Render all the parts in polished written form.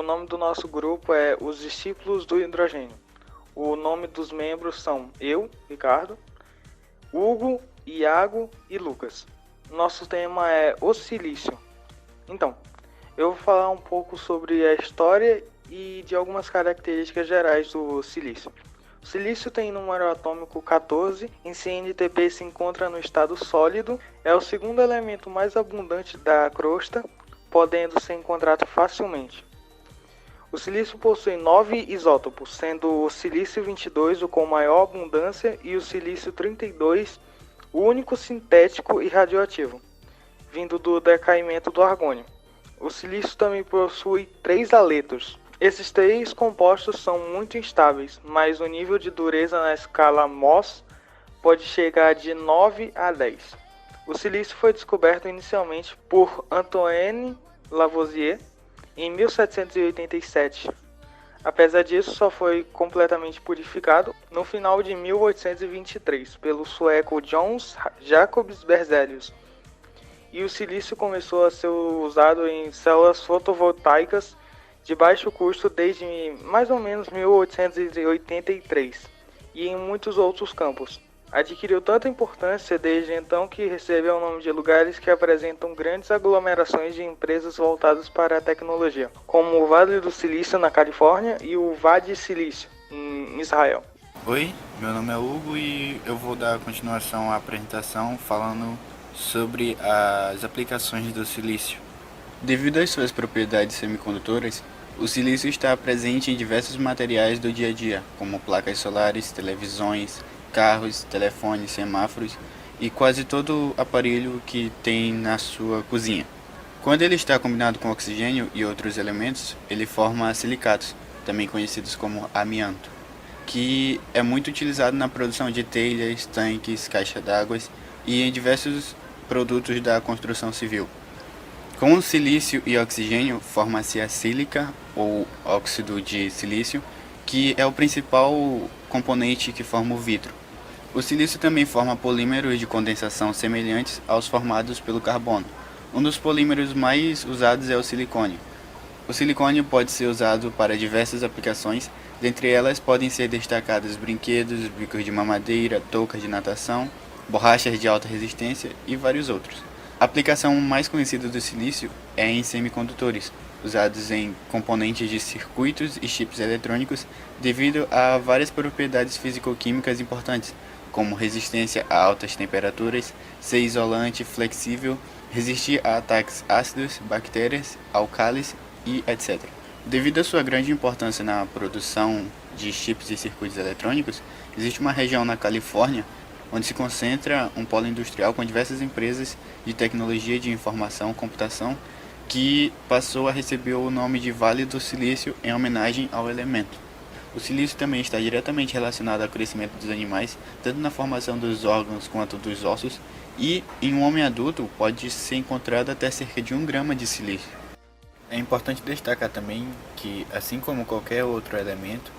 nome do nosso grupo é Os Discípulos do Hidrogênio. O nome dos membros são eu, Ricardo, Hugo, Iago e Lucas. Nosso tema é o silício. Então, eu vou falar um pouco sobre a história e de algumas características gerais do silício. O silício tem número atômico 14, em CNTP se encontra no estado sólido, é o segundo elemento mais abundante da crosta, podendo ser encontrado facilmente. O silício possui 9 isótopos, sendo o silício 22 o com maior abundância e o silício 32 o único sintético e radioativo, vindo do decaimento do argônio. O silício também possui 3 haletos. Esses 3 compostos são muito instáveis, mas o nível de dureza na escala Mohs pode chegar de 9 a 10. O silício foi descoberto inicialmente por Antoine Lavoisier em 1787. Apesar disso, só foi completamente purificado no final de 1823 pelo sueco Johannes Jacobs Berzelius. E o silício começou a ser usado em células fotovoltaicas de baixo custo desde mais ou menos 1883 e em muitos outros campos. Adquiriu tanta importância desde então que recebeu o nome de lugares que apresentam grandes aglomerações de empresas voltadas para a tecnologia, como o Vale do Silício na Califórnia e o Wadi Silício em Israel. Oi, meu nome é Hugo e eu vou dar continuação à apresentação falando sobre as aplicações do silício. Devido às suas propriedades semicondutoras, o silício está presente em diversos materiais do dia a dia, como placas solares, televisões, carros, telefones, semáforos e quase todo aparelho que tem na sua cozinha. Quando ele está combinado com oxigênio e outros elementos, ele forma silicatos, também conhecidos como amianto, que é muito utilizado na produção de telhas, tanques, caixas d'água e em diversos produtos da construção civil. Com o silício e oxigênio, forma-se a sílica, ou óxido de silício, que é o principal componente que forma o vidro. O silício também forma polímeros de condensação semelhantes aos formados pelo carbono. Um dos polímeros mais usados é o silicone. O silicone pode ser usado para diversas aplicações, dentre elas podem ser destacados brinquedos, bicos de mamadeira, toucas de natação, borrachas de alta resistência e vários outros. A aplicação mais conhecida do silício é em semicondutores, usados em componentes de circuitos e chips eletrônicos devido a várias propriedades físico-químicas importantes, como resistência a altas temperaturas, ser isolante, flexível, resistir a ataques ácidos, bactérias, alcalis e etc. Devido à sua grande importância na produção de chips e circuitos eletrônicos, existe uma região na Califórnia onde se concentra um polo industrial com diversas empresas de tecnologia de informação e computação que passou a receber o nome de Vale do Silício em homenagem ao elemento. O silício também está diretamente relacionado ao crescimento dos animais, tanto na formação dos órgãos quanto dos ossos, e em um homem adulto pode ser encontrado até cerca de 1 grama de silício. É importante destacar também que, assim como qualquer outro elemento,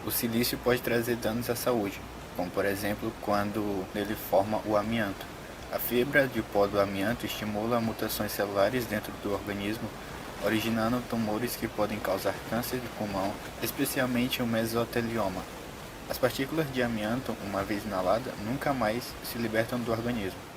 o silício pode trazer danos à saúde, como por exemplo quando ele forma o amianto. A fibra de pó do amianto estimula mutações celulares dentro do organismo, originando tumores que podem causar câncer de pulmão, especialmente o mesotelioma. As partículas de amianto, uma vez inaladas, nunca mais se libertam do organismo.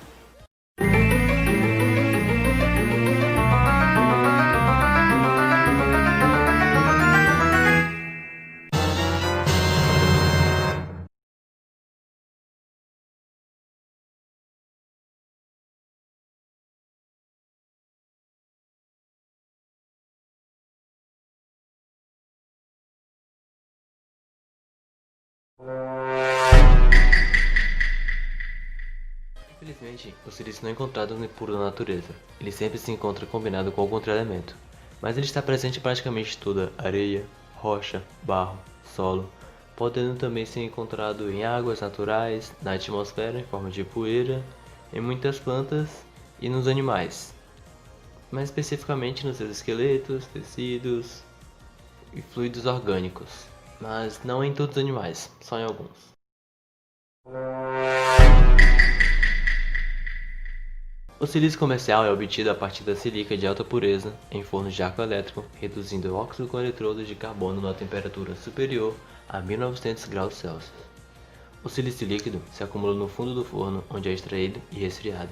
Infelizmente, o silício não é encontrado na pura natureza. Ele sempre se encontra combinado com algum outro elemento, mas ele está presente em praticamente toda areia, rocha, barro, solo, podendo também ser encontrado em águas naturais, na atmosfera em forma de poeira, em muitas plantas e nos animais, mais especificamente nos seus esqueletos, tecidos e fluidos orgânicos, mas não em todos os animais, só em alguns. O silício comercial é obtido a partir da sílica de alta pureza em fornos de arco elétrico, reduzindo o óxido com eletrodos de carbono na temperatura superior a 1900 graus Celsius. O silício líquido se acumula no fundo do forno, onde é extraído e resfriado.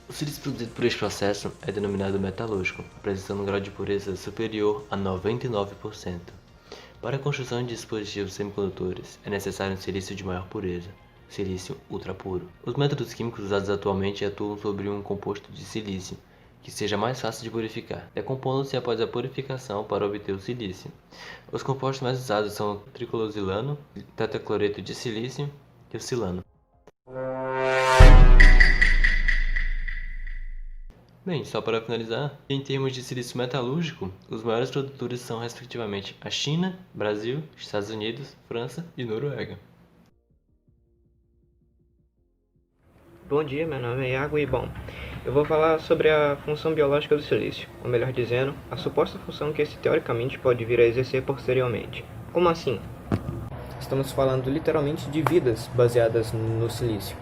O silício produzido por este processo é denominado metalúrgico, apresentando um grau de pureza superior a 99%. Para a construção de dispositivos semicondutores, é necessário um silício de maior pureza, silício ultrapuro. Os métodos químicos usados atualmente atuam sobre um composto de silício, que seja mais fácil de purificar, decompondo-se após a purificação para obter o silício. Os compostos mais usados são o triclosilano, tetacloreto de silício e o silano. Bem, só para finalizar, em termos de silício metalúrgico, os maiores produtores são respectivamente a China, Brasil, Estados Unidos, França e Noruega. Bom dia, meu nome é Iago e eu vou falar sobre a função biológica do silício, ou melhor dizendo, a suposta função que esse teoricamente pode vir a exercer posteriormente. Como assim? Estamos falando literalmente de vidas baseadas no silício.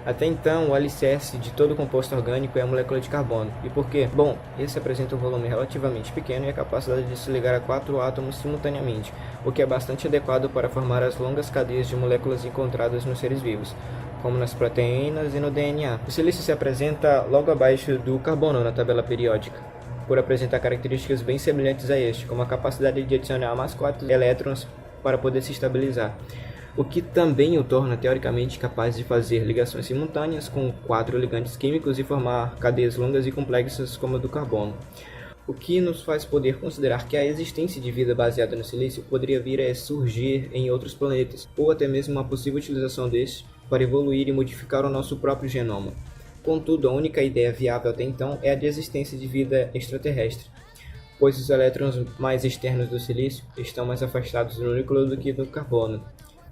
Até então, o alicerce de todo composto orgânico é a molécula de carbono. E por quê? Bom, esse apresenta um volume relativamente pequeno e a capacidade de se ligar a 4 átomos simultaneamente, o que é bastante adequado para formar as longas cadeias de moléculas encontradas nos seres vivos, como nas proteínas e no DNA. O silício se apresenta logo abaixo do carbono na tabela periódica, por apresentar características bem semelhantes a este, como a capacidade de adicionar mais 4 elétrons para poder se estabilizar, o que também o torna teoricamente capaz de fazer ligações simultâneas com 4 ligantes químicos e formar cadeias longas e complexas como a do carbono. O que nos faz poder considerar que a existência de vida baseada no silício poderia vir a surgir em outros planetas, ou até mesmo uma possível utilização deste para evoluir e modificar o nosso próprio genoma. Contudo, a única ideia viável até então é a de existência de vida extraterrestre, pois os elétrons mais externos do silício estão mais afastados do núcleo do que do carbono.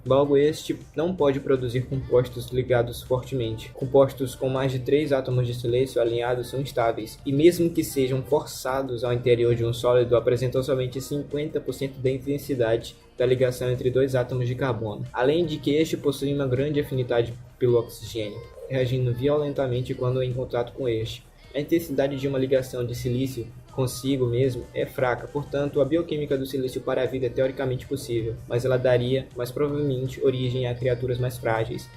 Logo, este não pode produzir compostos ligados fortemente. Compostos com mais de 3 átomos de silício alinhados são instáveis, e mesmo que sejam forçados ao interior de um sólido, apresentam somente 50% da intensidade da ligação entre 2 átomos de carbono, além de que este possui uma grande afinidade pelo oxigênio, reagindo violentamente quando em contato com este. A intensidade de uma ligação de silício consigo mesmo é fraca, portanto a bioquímica do silício para a vida é teoricamente possível, mas ela daria, mais provavelmente, origem a criaturas mais frágeis.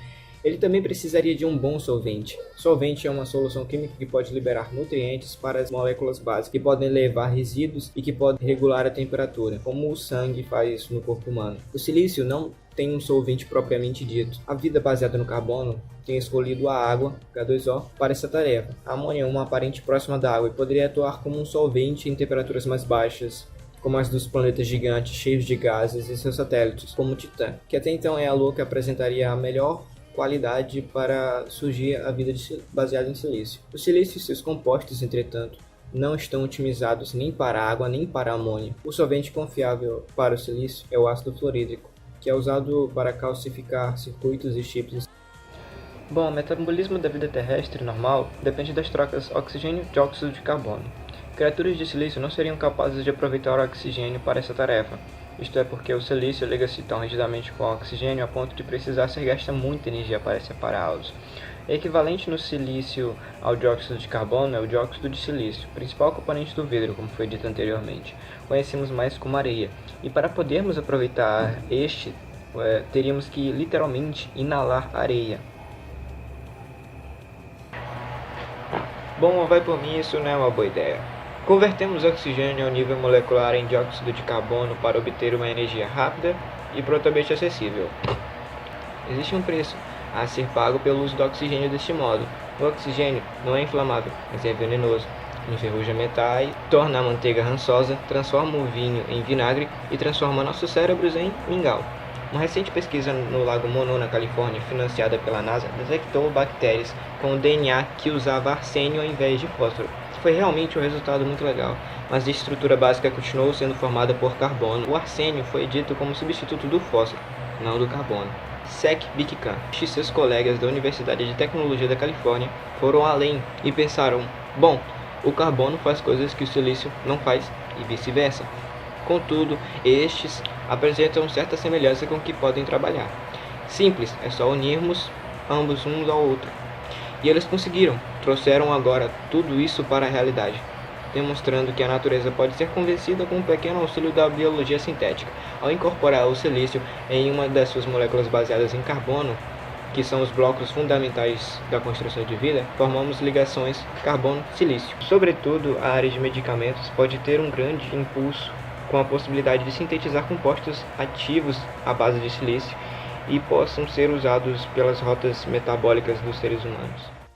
Ele também precisaria de um bom solvente. Solvente é uma solução química que pode liberar nutrientes para as moléculas básicas, que podem levar resíduos e que podem regular a temperatura, como o sangue faz no corpo humano. O silício não tem um solvente propriamente dito. A vida baseada no carbono tem escolhido a água, H2O, para essa tarefa. A amônia é uma aparente próxima da água e poderia atuar como um solvente em temperaturas mais baixas, como as dos planetas gigantes cheios de gases e seus satélites, como Titã, que até então é a lua que apresentaria a melhor qualidade para surgir a vida baseada em silício. O silício e seus compostos, entretanto, não estão otimizados nem para a água nem para a amônia. O solvente confiável para o silício é o ácido fluorídrico, que é usado para calcificar circuitos e chips. Bom, o metabolismo da vida terrestre normal depende das trocas oxigênio e dióxido de carbono. Criaturas de silício não seriam capazes de aproveitar o oxigênio para essa tarefa. Isto é porque o silício liga-se tão rigidamente com o oxigênio a ponto de precisar ser gasta muita energia para separá-los. Equivalente no silício ao dióxido de carbono é o dióxido de silício, principal componente do vidro, como foi dito anteriormente. Conhecemos mais como areia. E para podermos aproveitar este, teríamos que literalmente inalar areia. Bom, vai por mim, isso não é uma boa ideia. Convertemos oxigênio ao nível molecular em dióxido de carbono para obter uma energia rápida e prontamente acessível. Existe um preço a ser pago pelo uso do oxigênio deste modo. O oxigênio não é inflamável, mas é venenoso. Enferruja metais, torna a manteiga rançosa, transforma o vinho em vinagre e transforma nossos cérebros em mingau. Uma recente pesquisa no Lago Mono, na Califórnia, financiada pela NASA, detectou bactérias com DNA que usava arsênio ao invés de fósforo. Foi realmente um resultado muito legal, mas a estrutura básica continuou sendo formada por carbono. O arsênio foi dito como substituto do fósforo, não do carbono. Sek Bikkan e seus colegas da Universidade de Tecnologia da Califórnia foram além e pensaram, bom, o carbono faz coisas que o silício não faz e vice-versa. Contudo, estes apresentam certa semelhança com o que podem trabalhar. Simples, é só unirmos ambos uns ao outro. E eles conseguiram, trouxeram agora tudo isso para a realidade, demonstrando que a natureza pode ser convencida com um pequeno auxílio da biologia sintética. Ao incorporar o silício em uma das suas moléculas baseadas em carbono, que são os blocos fundamentais da construção de vida, formamos ligações carbono-silício. Sobretudo, a área de medicamentos pode ter um grande impulso com a possibilidade de sintetizar compostos ativos à base de silício e possam ser usados pelas rotas metabólicas dos seres humanos.